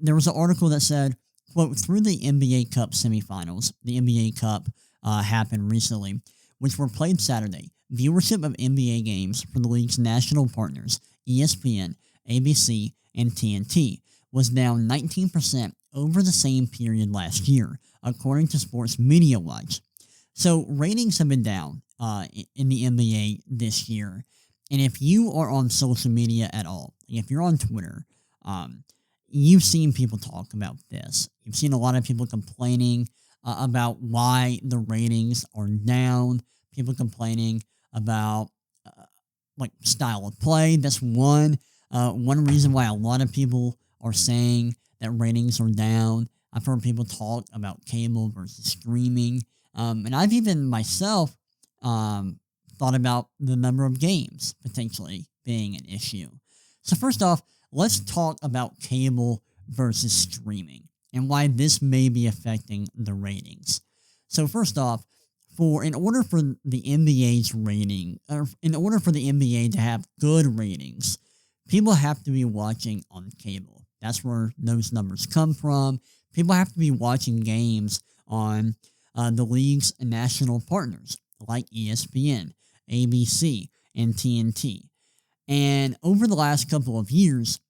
There was an article that said, quote, through the NBA Cup semifinals, the NBA Cup happened recently, which were played Saturday. Viewership of NBA games for the league's national partners, ESPN, ABC, and TNT, was down 19% over the same period last year, according to Sports Media Watch. So ratings have been down in the NBA this year. And if you are on social media at all, if you're on Twitter, you've seen people talk about this. You've seen a lot of people complaining about why the ratings are down. People complaining about like style of play. That's one reason why a lot of people are saying that ratings are down. I've heard people talk about cable versus streaming. And I've even myself thought about the number of games potentially being an issue. So first off, let's talk about cable versus streaming and why this may be affecting the ratings. So first off, in order for the NBA's rating, or in order for the NBA to have good ratings, people have to be watching on cable. That's where those numbers come from. People have to be watching games on the league's national partners like ESPN, ABC, and TNT. And over the last couple of years,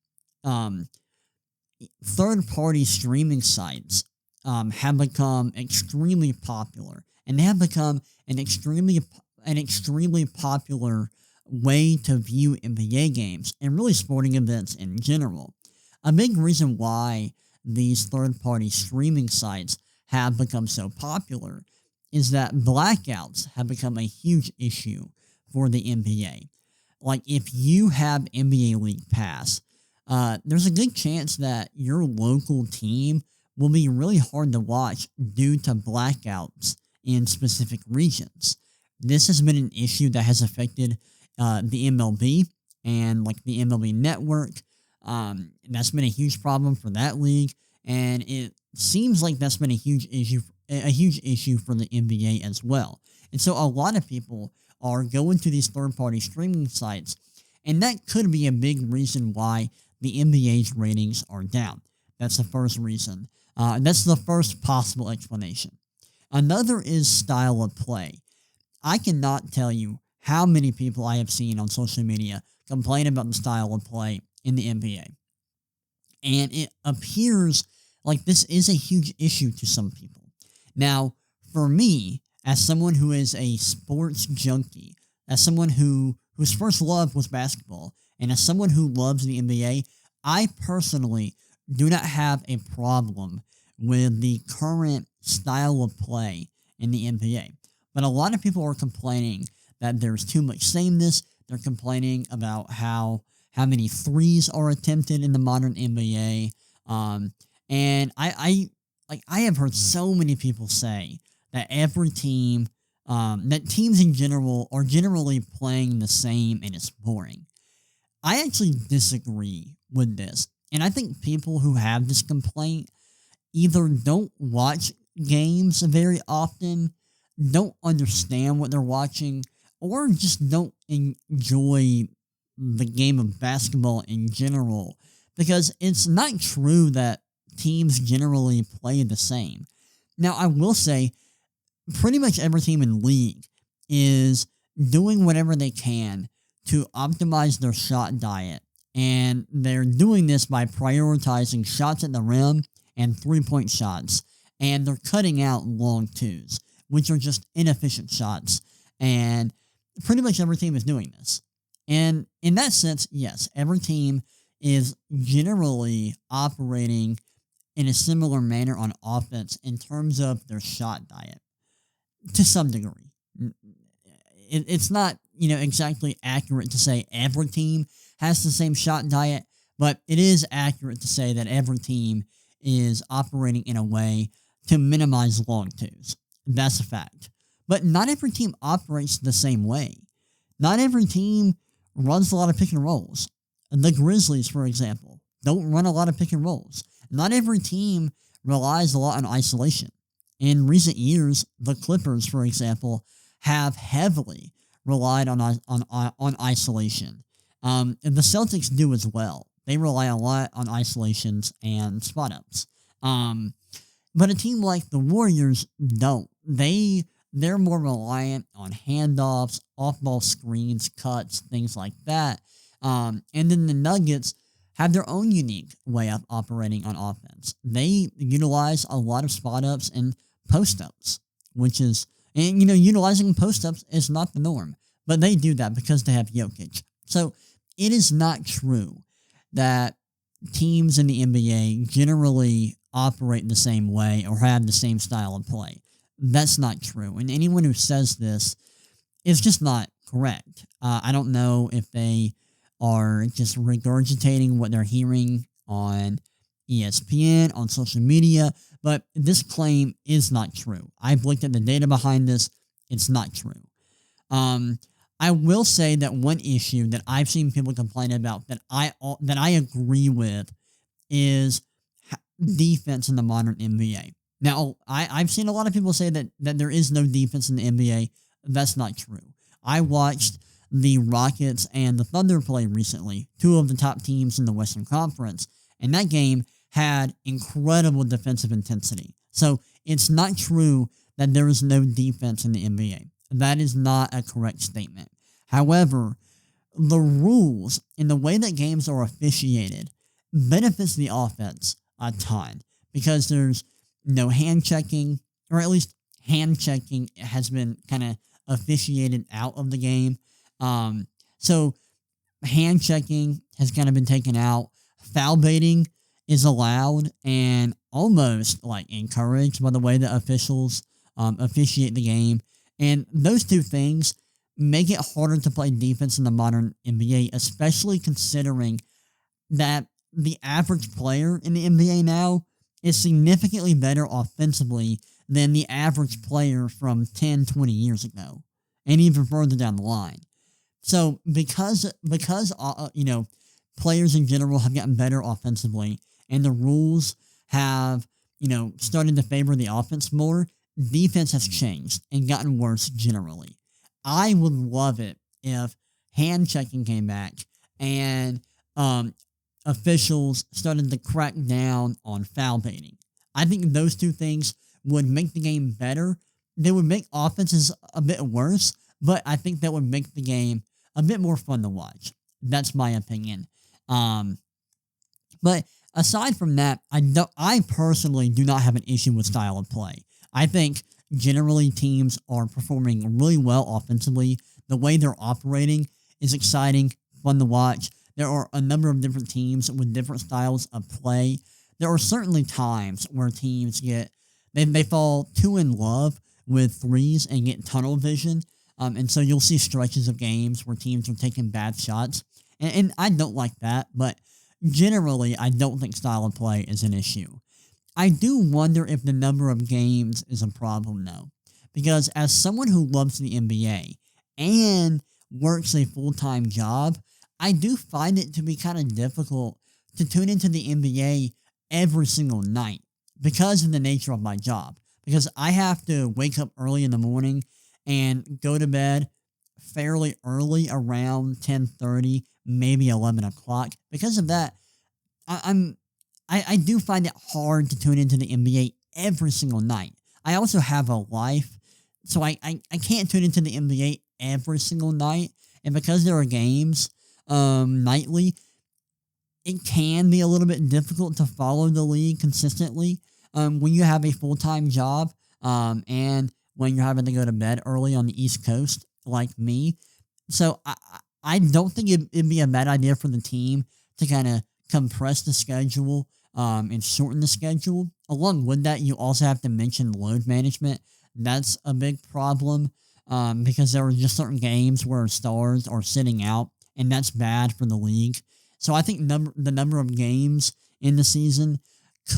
third-party streaming sites have become extremely popular, and they have become an extremely popular way to view NBA games and really sporting events in general. A big reason why these third-party streaming sites have become so popular is that blackouts have become a huge issue for the NBA. Like, if you have NBA League Pass, there's a good chance that your local team will be really hard to watch due to blackouts in specific regions. This has been an issue that has affected the MLB and like the MLB network. That's been a huge problem for that league, and it seems like that's been a huge issue for the NBA as well. And so a lot of people are going to these third-party streaming sites, and that could be a big reason why the NBA's ratings are down. That's the first reason. That's the first possible explanation. Another is style of play. I cannot tell you how many people I have seen on social media complain about the style of play in the NBA. And it appears like this is a huge issue to some people. Now, for me, as someone who is a sports junkie, as someone whose first love was basketball, and as someone who loves the NBA, I personally do not have a problem with the current style of play in the NBA. But a lot of people are complaining that there's too much sameness. They're complaining about how many threes are attempted in the modern NBA. And I have heard so many people say that every team, that teams in general are generally playing the same and it's boring. I actually disagree with this. And I think people who have this complaint either don't watch games very often, don't understand what they're watching, or just don't enjoy the game of basketball in general. Because it's not true that teams generally play the same. Now, I will say, pretty much every team in the league is doing whatever they can to optimize their shot diet. And they're doing this by prioritizing shots at the rim and three-point shots. And they're cutting out long twos, which are just inefficient shots. And pretty much every team is doing this. And in that sense, yes, every team is generally operating in a similar manner on offense in terms of their shot diet, to some degree. It's not, exactly accurate to say every team has the same shot diet, but it is accurate to say that every team is operating in a way to minimize long twos. That's a fact. But not every team operates the same way. Not every team runs a lot of pick and rolls. The Grizzlies, for example, don't run a lot of pick and rolls. Not every team relies a lot on isolation. In recent years, the Clippers, for example, have heavily relied on isolation. And the Celtics do as well. They rely a lot on isolations and spot-ups. But a team like the Warriors don't. They they're more reliant on handoffs, off-ball screens, cuts, things like that. And then the Nuggets have their own unique way of operating on offense. They utilize a lot of spot-ups and post-ups, which is, and utilizing post-ups is not the norm, but they do that because they have Jokic. So it is not true that teams in the NBA generally operate the same way or have the same style of play. That's not true. And anyone who says this is just not correct. I don't know if they are just regurgitating what they're hearing on ESPN, on social media, but this claim is not true. I've looked at the data behind this. It's not true. I will say that one issue that I've seen people complain about that I agree with is defense in the modern NBA. Now, I've seen a lot of people say that there is no defense in the NBA. That's not true. I watched the Rockets and the Thunder play recently, two of the top teams in the Western Conference, and that game had incredible defensive intensity. So it's not true that there is no defense in the NBA. That is not a correct statement. However, the rules and the way that games are officiated benefits the offense a ton because there's no hand checking, or at least hand checking has been kind of officiated out of the game. So hand checking has kind of been taken out. Foul baiting is allowed and almost like encouraged by the way that officials officiate the game. And those two things make it harder to play defense in the modern NBA, especially considering that the average player in the NBA now is significantly better offensively than the average player from 10, 20 years ago, and even further down the line. So because players in general have gotten better offensively, and the rules have started to favor the offense more, defense has changed and gotten worse generally. I would love it if hand checking came back and officials started to crack down on foul baiting. I think those two things would make the game better. They would make offenses a bit worse, but I think that would make the game a bit more fun to watch. That's my opinion. But aside from that, I personally do not have an issue with style of play. I think generally teams are performing really well offensively. The way they're operating is exciting, fun to watch. There are a number of different teams with different styles of play. There are certainly times where teams they fall too in love with threes and get tunnel vision. And so you'll see stretches of games where teams are taking bad shots. And I don't like that, but generally I don't think style of play is an issue. I do wonder if the number of games is a problem, though, because as someone who loves the NBA and works a full-time job, I do find it to be kind of difficult to tune into the NBA every single night because of the nature of my job, because I have to wake up early in the morning and go to bed fairly early, around 10:30, maybe 11 o'clock. Because of that, I do find it hard to tune into the NBA every single night. I also have a life, so I can't tune into the NBA every single night. And because there are games nightly, it can be a little bit difficult to follow the league consistently when you have a full-time job and when you're having to go to bed early on the East Coast like me. So I don't think it'd be a bad idea for the team to kind of compress the schedule and shorten the schedule. Along with that, you also have to mention load management. That's a big problem because there are just certain games where stars are sitting out, and that's bad for the league. So I think the number of games in the season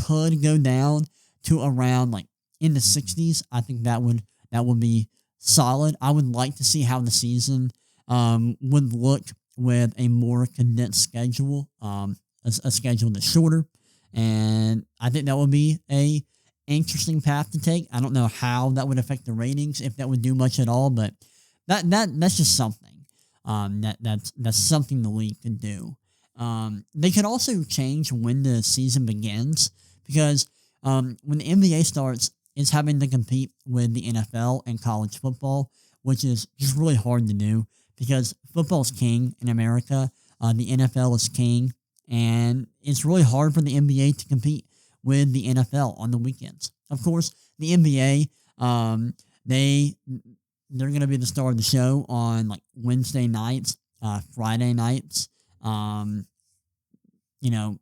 could go down to around like in the 60s. I think that would be solid. I would like to see how the season would look with a more condensed schedule, a schedule that's shorter. And I think that would be a interesting path to take. I don't know how that would affect the ratings, if that would do much at all, but that's just something. That's something the league could do. They could also change when the season begins, because when the NBA starts, is having to compete with the NFL and college football, which is just really hard to do because football's king in America. The NFL is king, and it's really hard for the NBA to compete with the NFL on the weekends. Of course, the NBA, they're going to be the star of the show on like Wednesday nights, Friday nights, you know,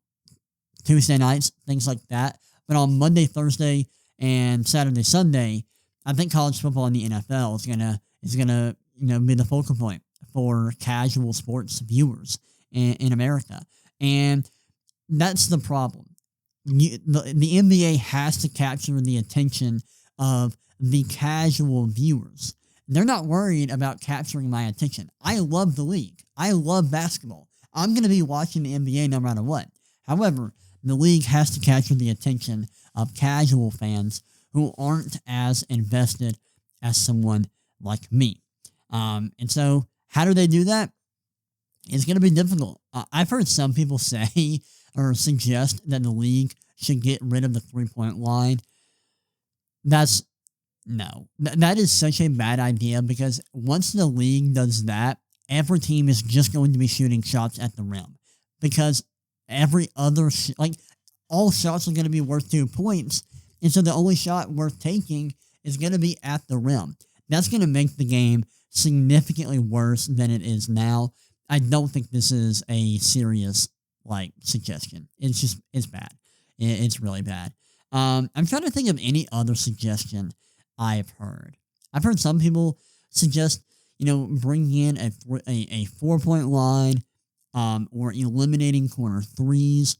Tuesday nights, things like that. But on Monday, Thursday, and Saturday, Sunday, I think college football in the NFL is gonna be the focal point for casual sports viewers in America, and that's the problem. The NBA has to capture the attention of the casual viewers. They're not worried about capturing my attention. I love the league. I love basketball. I'm going to be watching the NBA no matter what. However, the league has to capture the attention of casual fans who aren't as invested as someone like me. And so how do they do that? It's going to be difficult. I've heard some people say or suggest that the league should get rid of the three-point line. That is such a bad idea because once the league does that, every team is just going to be shooting shots at the rim because every other, all shots are going to be worth 2 points. And so the only shot worth taking is going to be at the rim. That's going to make the game significantly worse than it is now. I don't think this is a serious, suggestion. It's bad. It's really bad. I'm trying to think of any other suggestion I've heard. I've heard some people suggest, bringing in a 4-point line, or eliminating corner threes.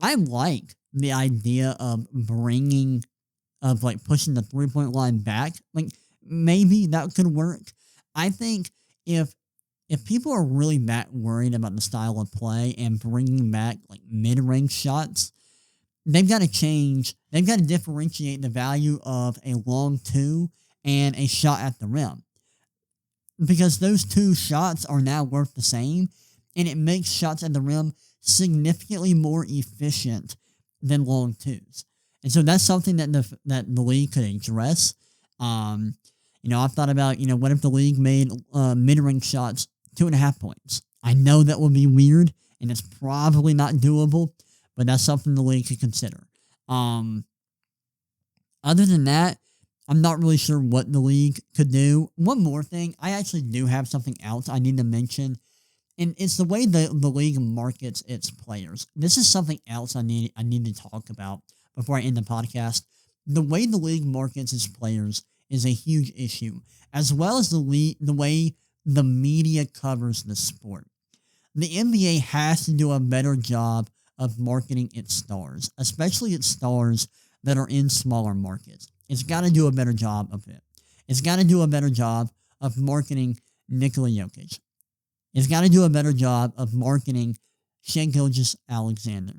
I like the idea of pushing the 3-point line back. Maybe that could work. I think if people are really that worried about the style of play and bringing back mid-range shots, they've got to change. They've got to differentiate the value of a long two and a shot at the rim. Because those two shots are now worth the same, and it makes shots at the rim significantly more efficient than long twos. And so that's something that the league could address. I've thought about, what if the league made mid-range shots 2.5 points? I know that would be weird, and it's probably not doable, but that's something the league could consider. Other than that, I'm not really sure what the league could do. One more thing, I actually do have something else I need to mention, and it's the way the league markets its players. This is something else I need to talk about before I end the podcast. The way the league markets its players is a huge issue, as well as the way the media covers the sport. The NBA has to do a better job of marketing its stars, especially its stars that are in smaller markets. It's got to do a better job of it. It's got to do a better job of marketing Nikola Jokic. It's got to do a better job of marketing Shai Gilgeous-Alexander.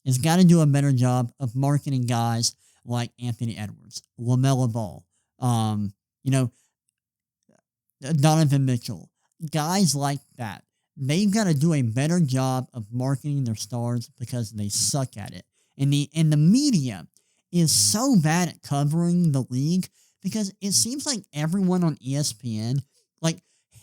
It's got to do a better job of marketing guys like Anthony Edwards, LaMelo Ball, Donovan Mitchell, guys like that. They've got to do a better job of marketing their stars because they suck at it. And the media is so bad at covering the league because it seems like everyone on ESPN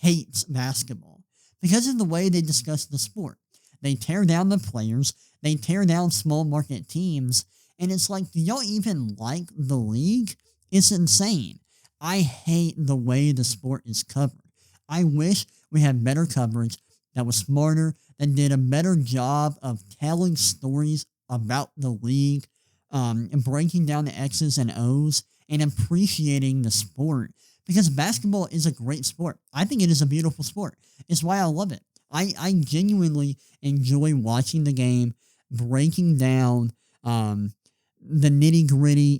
hates basketball because of the way they discuss the sport. They tear down the players, they tear down small market teams, and it's do y'all even like the league? It's insane. I hate the way the sport is covered. I wish we had better coverage that was smarter, that did a better job of telling stories about the league, and breaking down the X's and O's, and appreciating the sport. Because basketball is a great sport. I think it is a beautiful sport. It's why I love it. I genuinely enjoy watching the game, breaking down the nitty-gritty,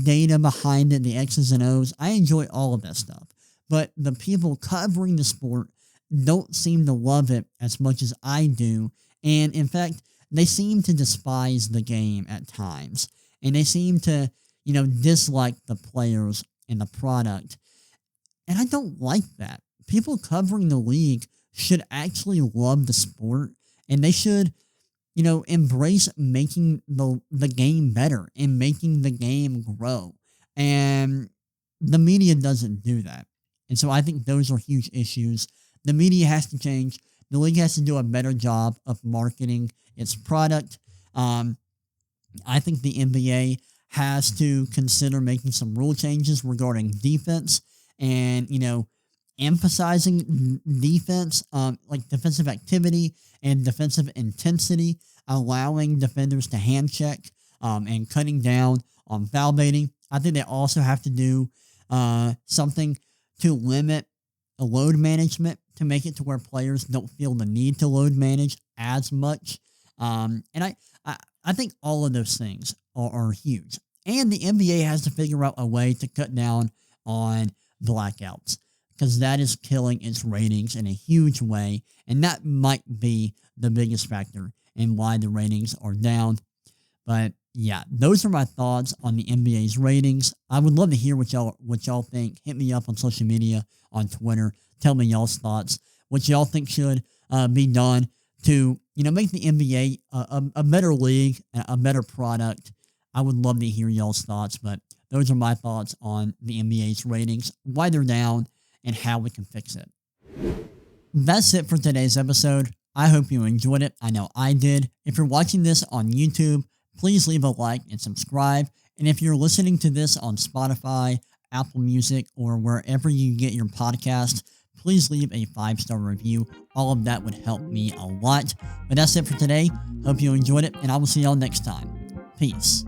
data behind it, the X's and O's. I enjoy all of that stuff. But the people covering the sport don't seem to love it as much as I do. And in fact, they seem to despise the game at times. And they seem to, dislike the players and the product. And I don't like that. People covering the league should actually love the sport. And they should, embrace making the game better and making the game grow. And the media doesn't do that. And so I think those are huge issues. The media has to change. The league has to do a better job of marketing its product. I think the NBA has to consider making some rule changes regarding defense and, emphasizing defense, like defensive activity and defensive intensity, allowing defenders to hand check and cutting down on foul baiting. I think they also have to do something to limit load management to make it to where players don't feel the need to load manage as much. And I think all of those things are huge. And the NBA has to figure out a way to cut down on blackouts because that is killing its ratings in a huge way. And that might be the biggest factor in why the ratings are down. But yeah, those are my thoughts on the NBA's ratings. I would love to hear what y'all think. Hit me up on social media, on Twitter. Tell me y'all's thoughts. What y'all think should be done to make the NBA a better league, a better product. I would love to hear y'all's thoughts, but those are my thoughts on the NBA's ratings, why they're down, and how we can fix it. That's it for today's episode. I hope you enjoyed it. I know I did. If you're watching this on YouTube, please leave a like and subscribe. And if you're listening to this on Spotify, Apple Music, or wherever you get your podcast, please leave a 5-star review. All of that would help me a lot. But that's it for today. Hope you enjoyed it, and I will see y'all next time. Peace.